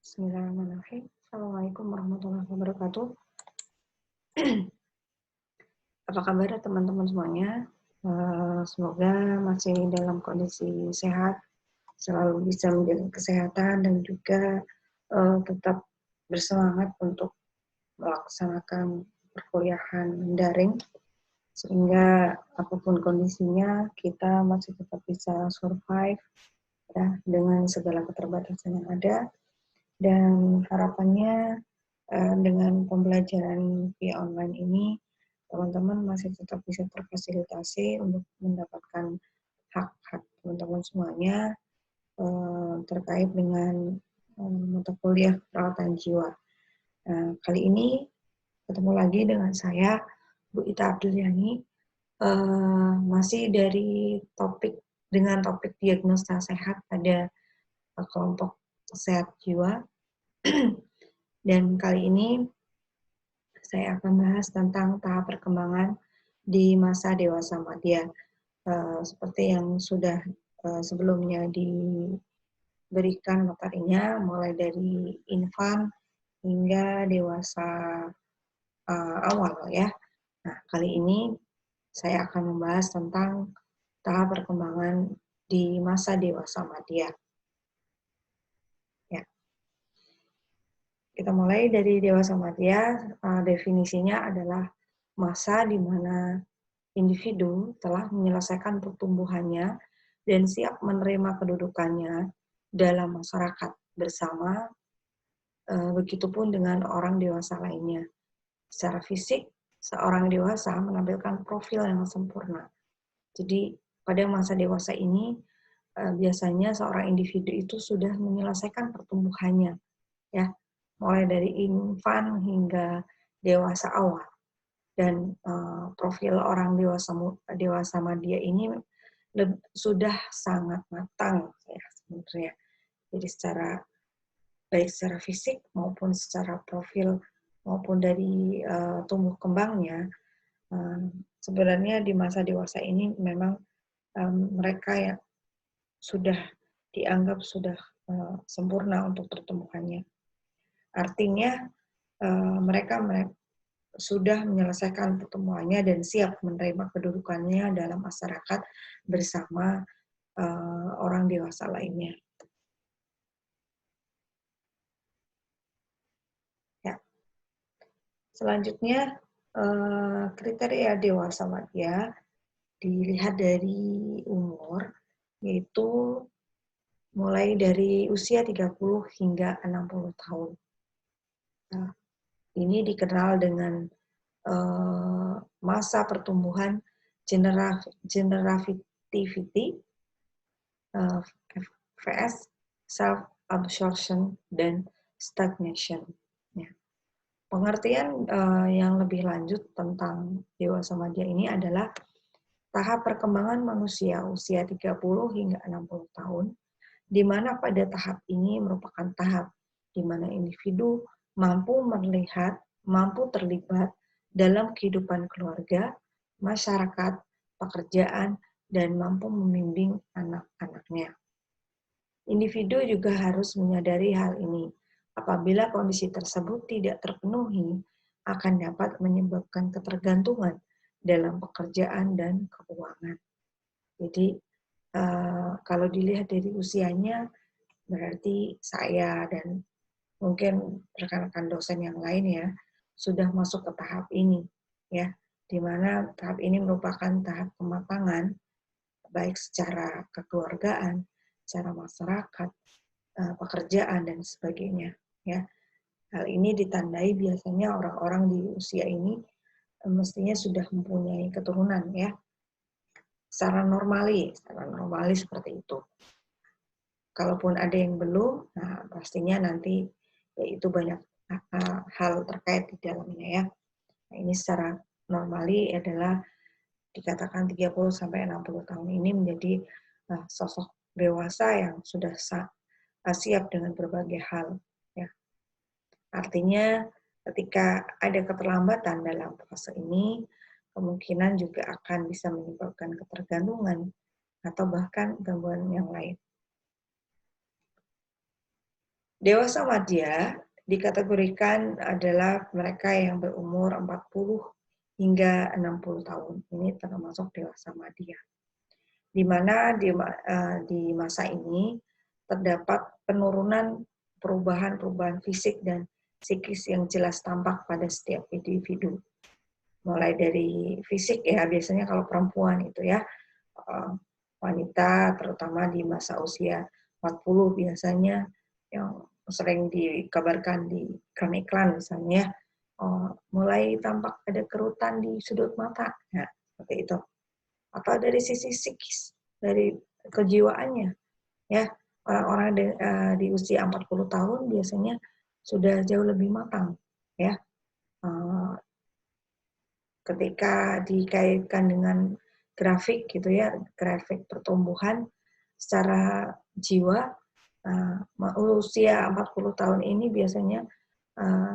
Bismillahirrahmanirrahim. Assalamualaikum warahmatullahi wabarakatuh. Apa kabar teman-teman semuanya? Semoga masih dalam kondisi sehat, selalu bisa menjaga kesehatan dan juga tetap bersemangat untuk melaksanakan perkuliahan daring, sehingga apapun kondisinya kita masih tetap bisa survive ya, dengan segala keterbatasan yang ada. Dan harapannya dengan pembelajaran via online ini, teman-teman masih tetap bisa terfasilitasi untuk mendapatkan hak-hak teman-teman semuanya terkait dengan mata kuliah perawatan jiwa. Kali ini ketemu lagi dengan saya, Bu Ita Abdulyani, masih dari dengan topik diagnosa sehat pada kelompok sehat jiwa. Dan kali ini saya akan bahas tentang tahap perkembangan di masa dewasa madya. Seperti yang sudah sebelumnya diberikan materinya, mulai dari infan hingga dewasa awal ya. Nah, kali ini saya akan membahas tentang tahap perkembangan di masa dewasa madya. Ya. Kita mulai dari dewasa madya. Definisinya adalah masa di mana individu telah menyelesaikan pertumbuhannya dan siap menerima kedudukannya dalam masyarakat bersama, begitupun dengan orang dewasa lainnya. Secara fisik, seorang dewasa menampilkan profil yang sempurna. Jadi pada masa dewasa ini, biasanya seorang individu itu sudah menyelesaikan pertumbuhannya, ya, mulai dari infan hingga dewasa awal. Dan profil orang dewasa madya ini sudah sangat matang ya sebenarnya. Jadi baik secara fisik maupun secara profil maupun dari tumbuh kembangnya, sebenarnya di masa dewasa ini memang mereka yang sudah dianggap sudah sempurna untuk pertumbuhannya. Artinya mereka sudah menyelesaikan pertemuannya dan siap menerima kedudukannya dalam masyarakat bersama orang dewasa lainnya. Ya. Selanjutnya, kriteria dewasa madya dilihat dari umur, yaitu mulai dari usia 30 hingga 60 tahun. Nah, ini dikenal dengan masa pertumbuhan generativity, vs self-absorption, dan stagnation. Ya. Pengertian yang lebih lanjut tentang dewasa madya ini adalah tahap perkembangan manusia usia 30 hingga 60 tahun, di mana pada tahap ini merupakan tahap di mana individu mampu melihat, mampu terlibat dalam kehidupan keluarga, masyarakat, pekerjaan, dan mampu membimbing anak-anaknya. Individu juga harus menyadari hal ini. Apabila kondisi tersebut tidak terpenuhi, akan dapat menyebabkan ketergantungan dalam pekerjaan dan keuangan. Jadi, kalau dilihat dari usianya, berarti saya dan mungkin rekan-rekan dosen yang lain ya, sudah masuk ke tahap ini, ya, di mana tahap ini merupakan tahap kematangan, baik secara kekeluargaan, secara masyarakat, pekerjaan, dan sebagainya. Ya. Hal ini ditandai biasanya orang-orang di usia ini mestinya sudah mempunyai keturunan, ya, secara normali seperti itu. Kalaupun ada yang belum, nah pastinya nanti yaitu banyak hal terkait di dalamnya ya. Nah, ini secara normali adalah dikatakan 30-60 tahun ini menjadi sosok dewasa yang sudah siap dengan berbagai hal. Ya. Artinya ketika ada keterlambatan dalam fase ini, kemungkinan juga akan bisa menyebabkan ketergantungan atau bahkan gangguan yang lain. Dewasa madya dikategorikan adalah mereka yang berumur 40 hingga 60 tahun. Ini termasuk dewasa madya. Di mana di masa ini terdapat penurunan perubahan-perubahan fisik dan psikis yang jelas tampak pada setiap individu. Mulai dari fisik ya, biasanya kalau perempuan itu ya, wanita terutama di masa usia 40 biasanya yang sering dikabarkan di iklan-iklan misalnya, mulai tampak ada kerutan di sudut mata, nah, seperti itu. Atau dari sisi psikis, dari kejiwaannya, ya orang-orang di usia 40 tahun biasanya sudah jauh lebih matang, ya. Ketika dikaitkan dengan grafik gitu ya, grafik pertumbuhan secara jiwa, usia 40 tahun ini biasanya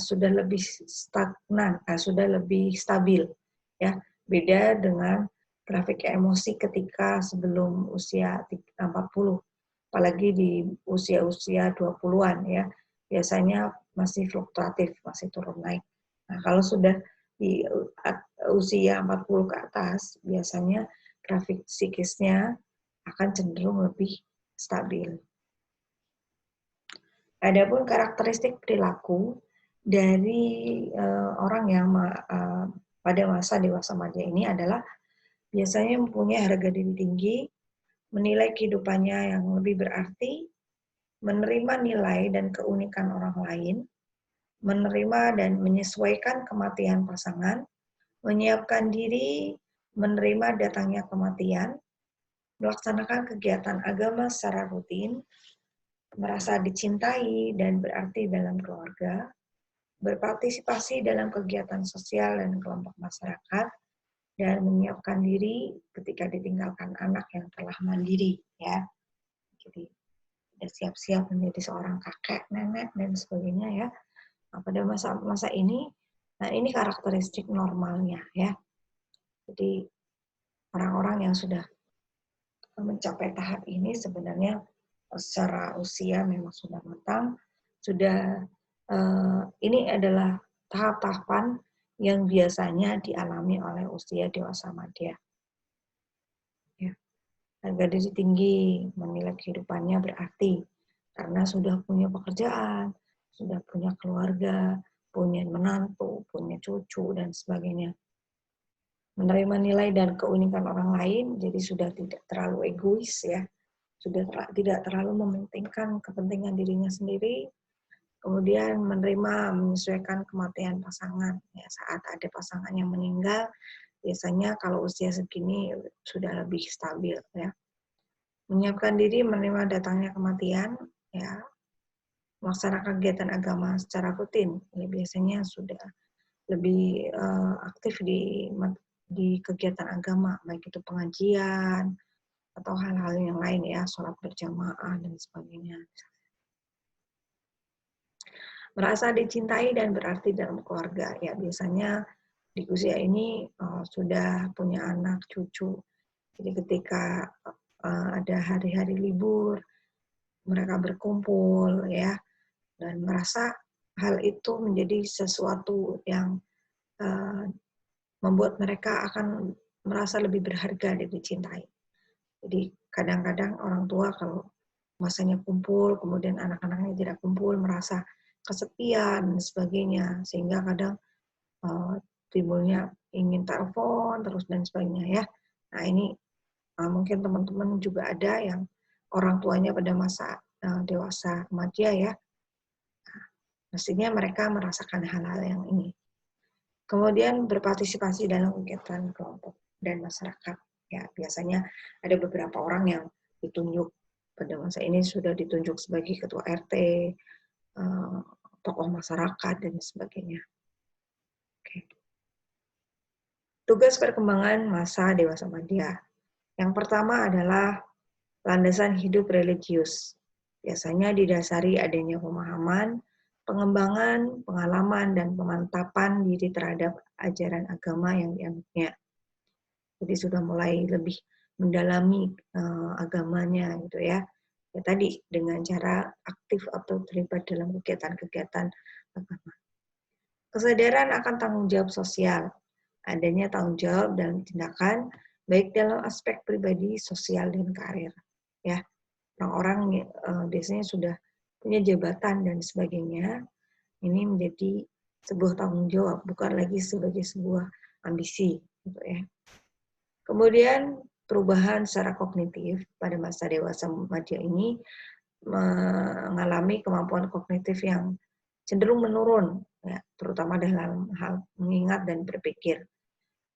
sudah lebih stagnan, sudah lebih stabil, ya. Beda dengan grafik emosi ketika sebelum usia 40, apalagi di usia-usia 20-an ya, biasanya masih fluktuatif, masih turun naik. Nah, kalau sudah di usia 40 ke atas, biasanya grafik psikisnya akan cenderung lebih stabil. Adapun karakteristik perilaku dari orang yang pada masa dewasa madya ini adalah biasanya mempunyai harga diri tinggi, menilai kehidupannya yang lebih berarti, menerima nilai dan keunikan orang lain, menerima dan menyesuaikan kematian pasangan, menyiapkan diri menerima datangnya kematian, melaksanakan kegiatan agama secara rutin, merasa dicintai dan berarti dalam keluarga, berpartisipasi dalam kegiatan sosial dan kelompok masyarakat, dan menyiapkan diri ketika ditinggalkan anak yang telah mandiri, ya. Jadi sudah siap-siap menjadi seorang kakek, nenek, dan sebagainya, ya. Nah, pada masa ini, nah ini karakteristik normalnya, ya. Jadi orang-orang yang sudah mencapai tahap ini sebenarnya secara usia memang sudah matang, sudah ini adalah tahap-tahapan yang biasanya dialami oleh usia dewasa madya. Ya. Harga diri tinggi, menilai kehidupannya berarti karena sudah punya pekerjaan, sudah punya keluarga, punya menantu, punya cucu, dan sebagainya. Menerima nilai dan keunikan orang lain, jadi sudah tidak terlalu egois ya, sudah tidak terlalu mementingkan kepentingan dirinya sendiri, kemudian menerima menyesuaikan kematian pasangan. Ya, saat ada pasangan yang meninggal, biasanya kalau usia segini sudah lebih stabil ya. Menyiapkan diri menerima datangnya kematian, ya, melaksanakan kegiatan agama secara rutin, ya, biasanya sudah lebih aktif di kegiatan agama, baik itu pengajian atau hal-hal yang lain ya, sholat berjamaah dan sebagainya. Merasa dicintai dan berarti dalam keluarga, ya biasanya di usia ini sudah punya anak, cucu. Jadi ketika ada hari-hari libur, mereka berkumpul ya, dan merasa hal itu menjadi sesuatu yang membuat mereka akan merasa lebih berharga dan dicintai. Jadi kadang-kadang orang tua kalau masanya kumpul, kemudian anak-anaknya tidak kumpul, merasa kesepian dan sebagainya, sehingga kadang timbulnya ingin telepon terus dan sebagainya ya. Nah ini mungkin teman-teman juga ada yang orang tuanya pada masa dewasa remaja ya. Nah, mestinya mereka merasakan hal-hal yang ini. Kemudian berpartisipasi dalam kegiatan kelompok dan masyarakat. Ya, biasanya ada beberapa orang yang ditunjuk pada masa ini sudah ditunjuk sebagai ketua RT, tokoh masyarakat, dan sebagainya. Oke. Tugas perkembangan masa dewasa madya. Yang pertama adalah landasan hidup religius. Biasanya didasari adanya pemahaman, pengembangan, pengalaman, dan pemantapan diri terhadap ajaran agama yang dianutnya. Jadi sudah mulai lebih mendalami agamanya gitu ya. Ya tadi, dengan cara aktif atau terlibat dalam kegiatan-kegiatan agama. Kesadaran akan tanggung jawab sosial. Adanya tanggung jawab dalam tindakan, baik dalam aspek pribadi, sosial, dan karir. Ya, orang-orang biasanya sudah punya jabatan dan sebagainya, ini menjadi sebuah tanggung jawab, bukan lagi sebagai sebuah ambisi, gitu ya. Kemudian perubahan secara kognitif pada masa dewasa remaja ini mengalami kemampuan kognitif yang cenderung menurun, ya, terutama dalam hal mengingat dan berpikir.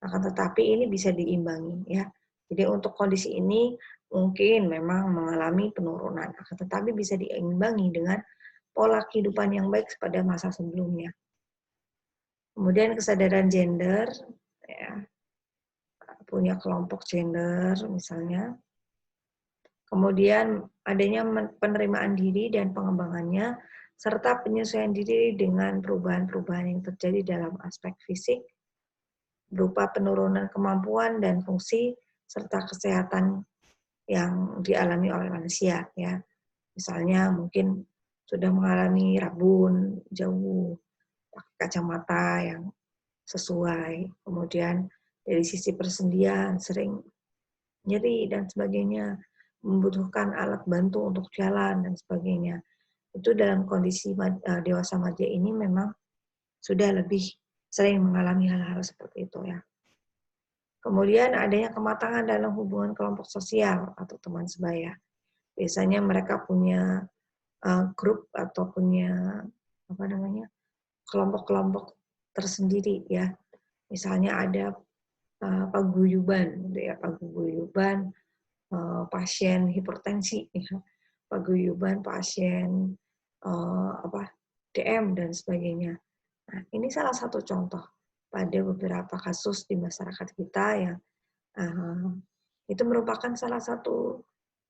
Akan tetapi ini bisa diimbangi, ya. Jadi untuk kondisi ini mungkin memang mengalami penurunan, akan tetapi bisa diimbangi dengan pola kehidupan yang baik pada masa sebelumnya. Kemudian kesadaran gender, ya, punya kelompok gender misalnya. Kemudian adanya penerimaan diri dan pengembangannya, serta penyesuaian diri dengan perubahan-perubahan yang terjadi dalam aspek fisik, berupa penurunan kemampuan dan fungsi, serta kesehatan yang dialami oleh manusia. Ya, misalnya mungkin sudah mengalami rabun, jauh, pakai kacamata yang sesuai, kemudian dari sisi persendian sering nyeri dan sebagainya, membutuhkan alat bantu untuk jalan dan sebagainya. Itu dalam kondisi dewasa remaja ini memang sudah lebih sering mengalami hal-hal seperti itu, ya. Kemudian adanya kematangan dalam hubungan kelompok sosial atau teman sebaya. Biasanya mereka punya grup atau punya kelompok-kelompok tersendiri, ya. Misalnya ada paguyuban, gitu ya, paguyuban pasien hipertensi, ya, paguyuban pasien DM dan sebagainya. Nah, ini salah satu contoh pada beberapa kasus di masyarakat kita yang itu merupakan salah satu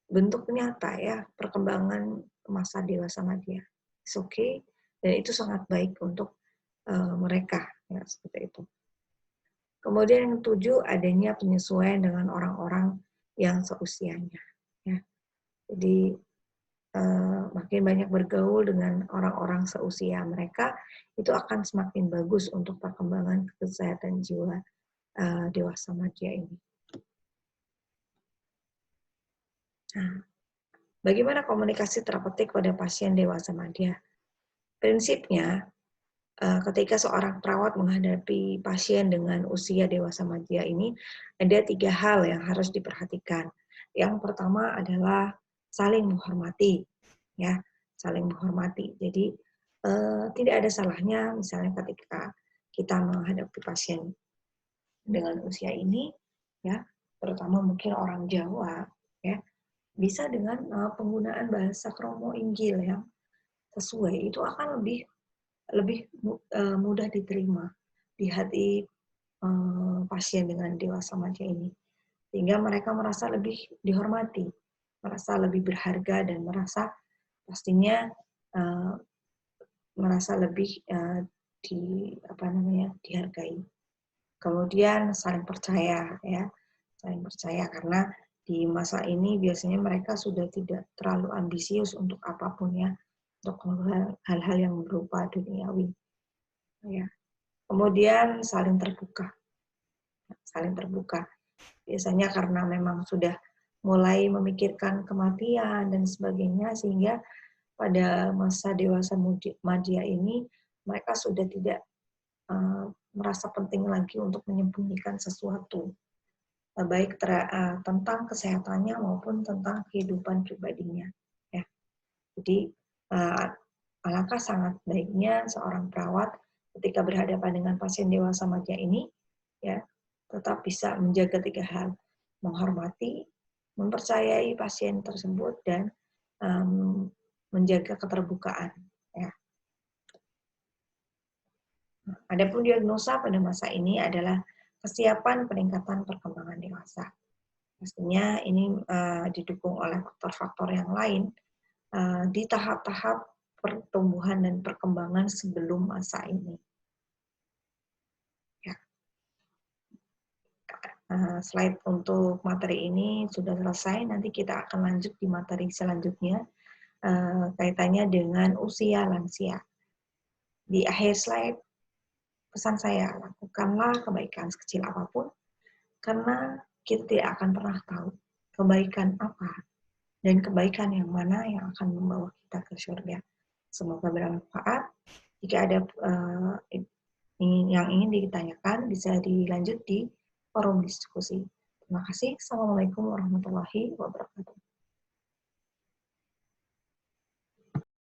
bentuk nyata, ya, perkembangan masa dewasa media. It's okay, dan itu sangat baik untuk mereka, ya, seperti itu. Kemudian yang 7, adanya penyesuaian dengan orang-orang yang seusianya. Ya. Jadi makin banyak bergaul dengan orang-orang seusia mereka, itu akan semakin bagus untuk perkembangan kesehatan jiwa dewasa remaja ini. Nah, bagaimana komunikasi terapeutik pada pasien dewasa remaja? Prinsipnya, ketika seorang perawat menghadapi pasien dengan usia dewasa remaja ini, ada 3 hal yang harus diperhatikan. Yang pertama adalah saling menghormati, ya, saling menghormati. Jadi tidak ada salahnya misalnya ketika kita menghadapi pasien dengan usia ini, ya, terutama mungkin orang Jawa, ya, bisa dengan penggunaan bahasa kromo inggil yang sesuai, itu akan lebih mudah diterima di hati pasien dengan dewasa remaja ini, sehingga mereka merasa lebih dihormati, merasa lebih berharga, dan merasa pastinya merasa lebih dihargai. Kemudian saling percaya, ya, saling percaya, karena di masa ini biasanya mereka sudah tidak terlalu ambisius untuk apapun, ya, untuk hal-hal yang berupa duniawi, ya. Kemudian saling terbuka. Biasanya karena memang sudah mulai memikirkan kematian dan sebagainya, sehingga pada masa dewasa remaja ini mereka sudah tidak merasa penting lagi untuk menyembunyikan sesuatu, baik tentang kesehatannya maupun tentang kehidupan pribadinya. Ya. Jadi alangkah sangat baiknya seorang perawat ketika berhadapan dengan pasien dewasa remaja ini, ya, tetap bisa menjaga 3 hal: menghormati, mempercayai pasien tersebut, dan menjaga keterbukaan. Ya. Adapun diagnosa pada masa ini adalah kesiapan peningkatan perkembangan dewasa. Pastinya ini didukung oleh faktor-faktor yang lain di tahap-tahap pertumbuhan dan perkembangan sebelum masa ini. Ya. slide untuk materi ini sudah selesai. Nanti kita akan lanjut di materi selanjutnya kaitannya dengan usia lansia. Di akhir slide, pesan saya, lakukanlah kebaikan sekecil apapun, karena kita tidak akan pernah tahu kebaikan apa dan kebaikan yang mana yang akan membawa kita ke surga. Semoga bermanfaat. Jika ada yang ingin ditanyakan, bisa dilanjut di forum diskusi. Terima kasih. Assalamualaikum warahmatullahi wabarakatuh.